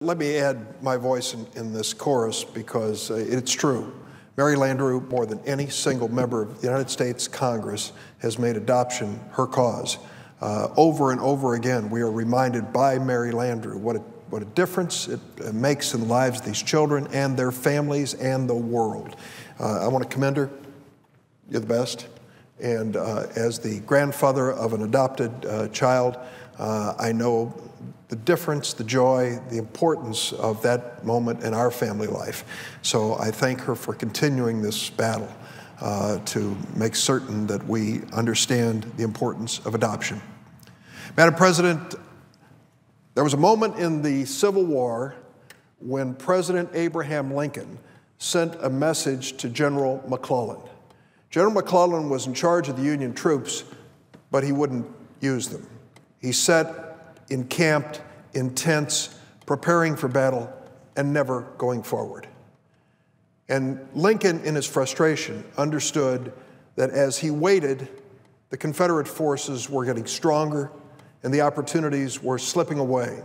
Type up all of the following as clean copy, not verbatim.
Let me add my voice in this chorus because it's true. Mary Landrieu, more than any single member of the United States Congress, has made adoption her cause. Over and over again, we are reminded by Mary Landrieu what a difference it makes in the lives of these children and their families and the world. I want to commend her. You're the best. And as the grandfather of an adopted child, I know the difference, the joy, the importance of that moment in our family life. So I thank her for continuing this battle to make certain that we understand the importance of adoption. Madam President, there was a moment in the Civil War when President Abraham Lincoln sent a message to General McClellan. General McClellan was in charge of the Union troops, but he wouldn't use them. He sat encamped in tents, preparing for battle and never going forward. And Lincoln, in his frustration, understood that as he waited, the Confederate forces were getting stronger and the opportunities were slipping away.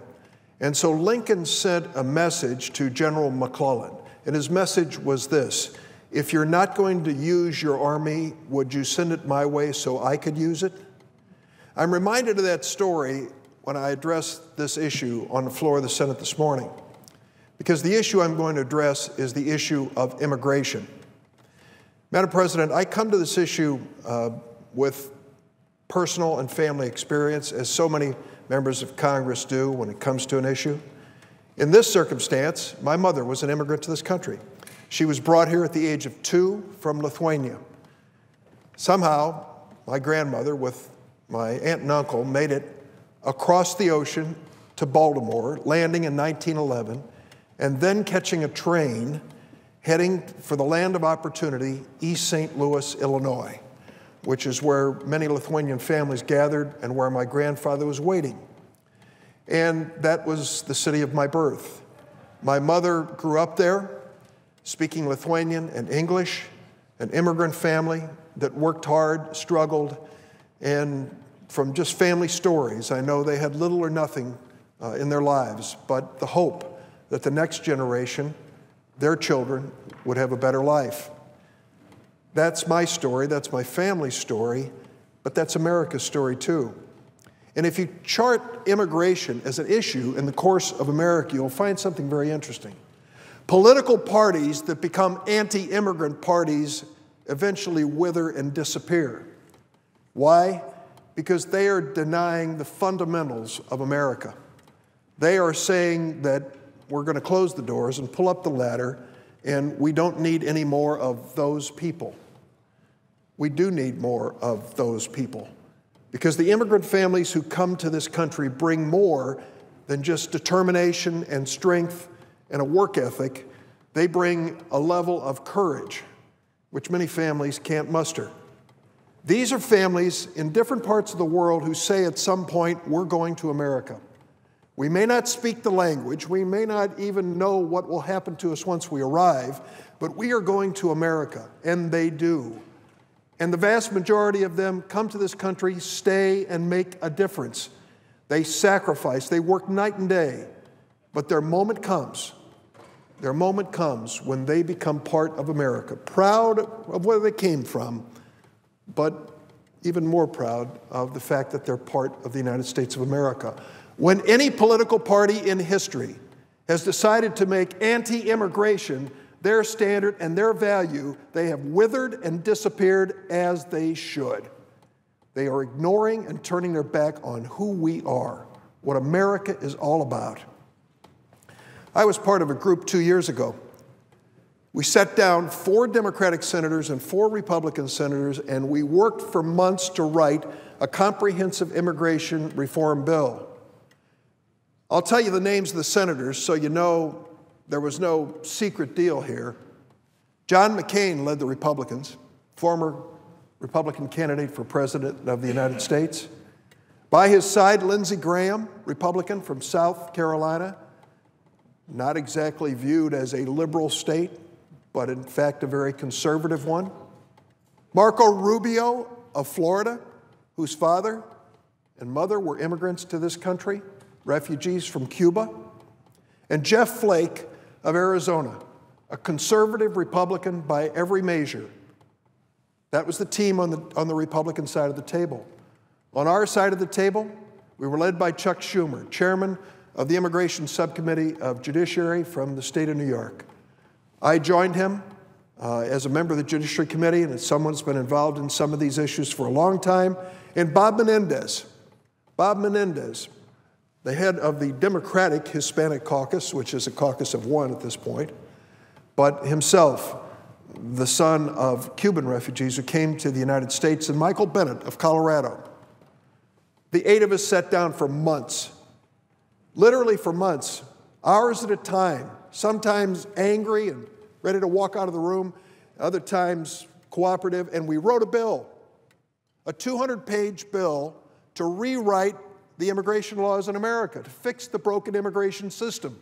And so Lincoln sent a message to General McClellan, and his message was this: if you're not going to use your army, would you send it my way so I could use it? I'm reminded of that story when I addressed this issue on the floor of the Senate this morning, because the issue I'm going to address is the issue of immigration. Madam President, I come to this issue with personal and family experience, as so many members of Congress do when it comes to an issue. In this circumstance, my mother was an immigrant to this country. She was brought here at the age of 2 from Lithuania. Somehow, my grandmother, with my aunt and uncle, made it across the ocean to Baltimore, landing in 1911, and then catching a train heading for the land of opportunity, East St. Louis, Illinois, which is where many Lithuanian families gathered and where my grandfather was waiting. And that was the city of my birth. My mother grew up there, speaking Lithuanian and English, an immigrant family that worked hard, struggled, and from just family stories, I know they had little or nothing in their lives, but the hope that the next generation, their children, would have a better life. That's my story, that's my family's story, but that's America's story too. And if you chart immigration as an issue in the course of America, you'll find something very interesting. Political parties that become anti-immigrant parties eventually wither and disappear. Why? Because they are denying the fundamentals of America. They are saying that we're going to close the doors and pull up the ladder, and we don't need any more of those people. We do need more of those people, because the immigrant families who come to this country bring more than just determination and strength and a work ethic. They bring a level of courage, which many families can't muster. These are families in different parts of the world who say at some point, we're going to America. We may not speak the language, we may not even know what will happen to us once we arrive, but we are going to America, and they do. And the vast majority of them come to this country, stay, and make a difference. They sacrifice, they work night and day, but their moment comes when they become part of America, proud of where they came from, but even more proud of the fact that they're part of the United States of America. When any political party in history has decided to make anti-immigration their standard and their value, they have withered and disappeared, as they should. They are ignoring and turning their back on who we are, what America is all about. I was part of a group 2 years ago. We sat down 4 Democratic senators and 4 Republican senators, and we worked for months to write a comprehensive immigration reform bill. I'll tell you the names of the senators so you know there was no secret deal here. John McCain led the Republicans, former Republican candidate for President of the United States. By his side, Lindsey Graham, Republican from South Carolina, not exactly viewed as a liberal state, but in fact a very conservative one. Marco Rubio of Florida, whose father and mother were immigrants to this country, refugees from Cuba. and Jeff Flake of Arizona, a conservative Republican by every measure. That was the team on the Republican side of the table. On our side of the table, we were led by Chuck Schumer, chairman of the Immigration Subcommittee of Judiciary from the state of New York. I joined him as a member of the Judiciary Committee and as someone who's been involved in some of these issues for a long time, and Bob Menendez, the head of the Democratic Hispanic Caucus, which is a caucus of one at this point, but himself the son of Cuban refugees who came to the United States, and Michael Bennett of Colorado. The 8 of us sat down for months, literally for months, hours at a time, sometimes angry and ready to walk out of the room, other times cooperative, and we wrote a bill, a 200-page bill to rewrite the immigration laws in America, to fix the broken immigration system.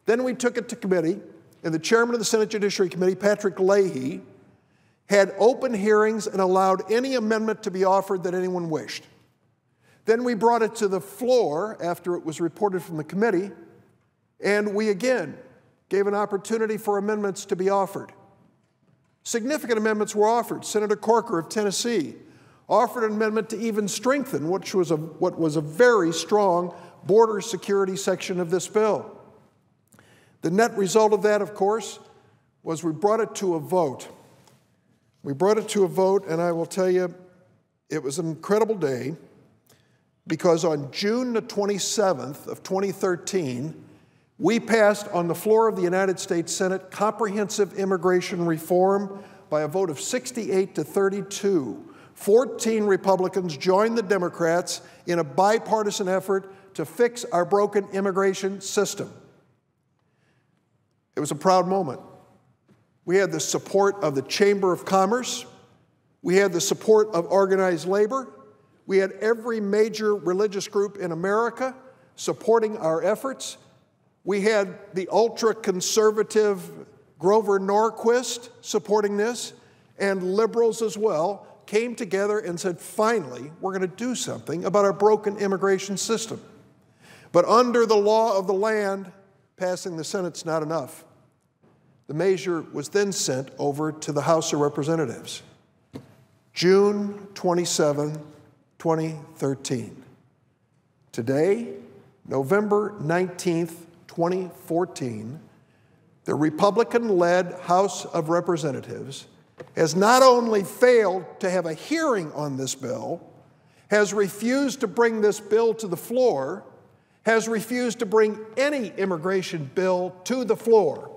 Then we took it to committee, and the chairman of the Senate Judiciary Committee, Patrick Leahy, had open hearings and allowed any amendment to be offered that anyone wished. Then we brought it to the floor after it was reported from the committee, and we again gave an opportunity for amendments to be offered. Significant amendments were offered. Senator Corker of Tennessee offered an amendment to even strengthen what was a very strong border security section of this bill. The net result of that, of course, was we brought it to a vote. We brought it to a vote, and I will tell you, it was an incredible day, because on June the 27th of 2013, we passed on the floor of the United States Senate comprehensive immigration reform by a vote of 68 to 32. 14 Republicans joined the Democrats in a bipartisan effort to fix our broken immigration system. It was a proud moment. We had the support of the Chamber of Commerce. We had the support of organized labor. We had every major religious group in America supporting our efforts. We had the ultra-conservative Grover Norquist supporting this, and liberals as well came together and said, finally, we're going to do something about our broken immigration system. But under the law of the land, passing the Senate's not enough. The measure was then sent over to the House of Representatives. June 27, 2013. Today, November 19th, 2014, the Republican-led House of Representatives has not only failed to have a hearing on this bill, has refused to bring this bill to the floor, has refused to bring any immigration bill to the floor.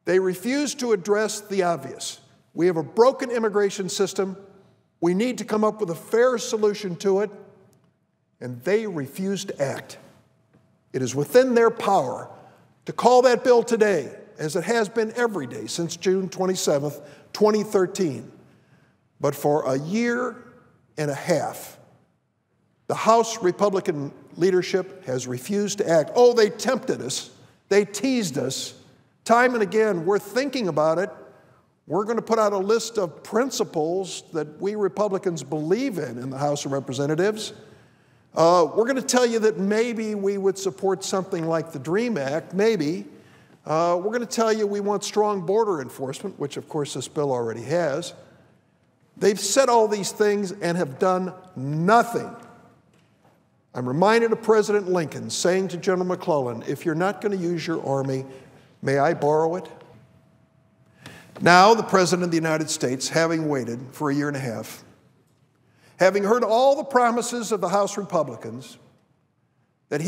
They refuse to address the obvious. We have a broken immigration system. We need to come up with a fair solution to it, and they refuse to act. It is within their power to call that bill today, as it has been every day since June 27th, 2013. But for a year and a half, the House Republican leadership has refused to act. Oh, they tempted us. They teased us. Time and again, we're thinking about it. We're going to put out a list of principles that we Republicans believe in the House of Representatives. We're going to tell you that maybe we would support something like the DREAM Act, maybe. We're going to tell you we want strong border enforcement, which of course this bill already has. They've said all these things and have done nothing. I'm reminded of President Lincoln saying to General McClellan, if you're not going to use your army, may I borrow it? Now, the President of the United States, having waited for a year and a half, having heard all the promises of the House Republicans that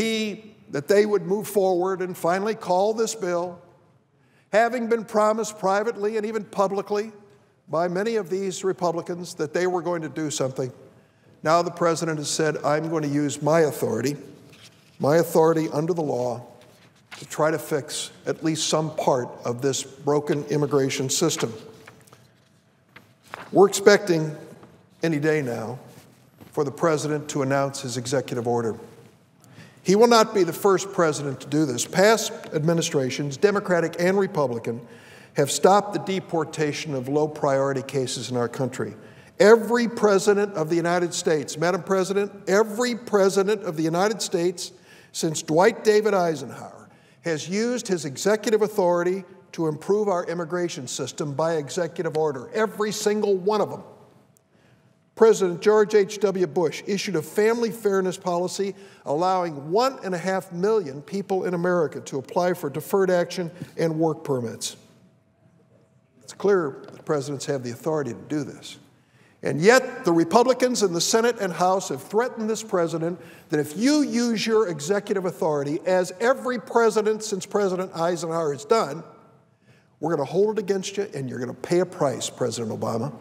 they would move forward and finally call this bill, having been promised privately and even publicly by many of these Republicans that they were going to do something, now the President has said, I'm going to use my authority under the law, to try to fix at least some part of this broken immigration system. We're expecting any day now for the President to announce his executive order. He will not be the first president to do this. Past administrations, Democratic and Republican, have stopped the deportation of low-priority cases in our country. Every president of the United States, Madam President, every president of the United States since Dwight David Eisenhower has used his executive authority to improve our immigration system by executive order, every single one of them. President George H.W. Bush issued a family fairness policy allowing 1.5 million people in America to apply for deferred action and work permits. It's clear that presidents have the authority to do this. And yet, the Republicans in the Senate and House have threatened this president that if you use your executive authority, as every president since President Eisenhower has done, we're going to hold it against you and you're going to pay a price, President Obama.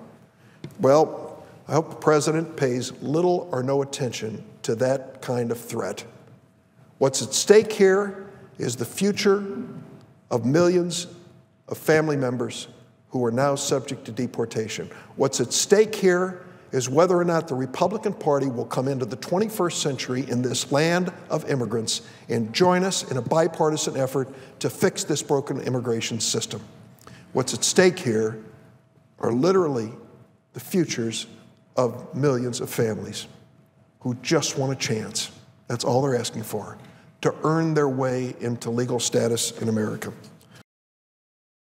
Well, I hope the president pays little or no attention to that kind of threat. What's at stake here is the future of millions of family members who are now subject to deportation. What's at stake here is whether or not the Republican Party will come into the 21st century in this land of immigrants and join us in a bipartisan effort to fix this broken immigration system. What's at stake here are literally the futures of millions of families who just want a chance. That's all they're asking for, to earn their way into legal status in America.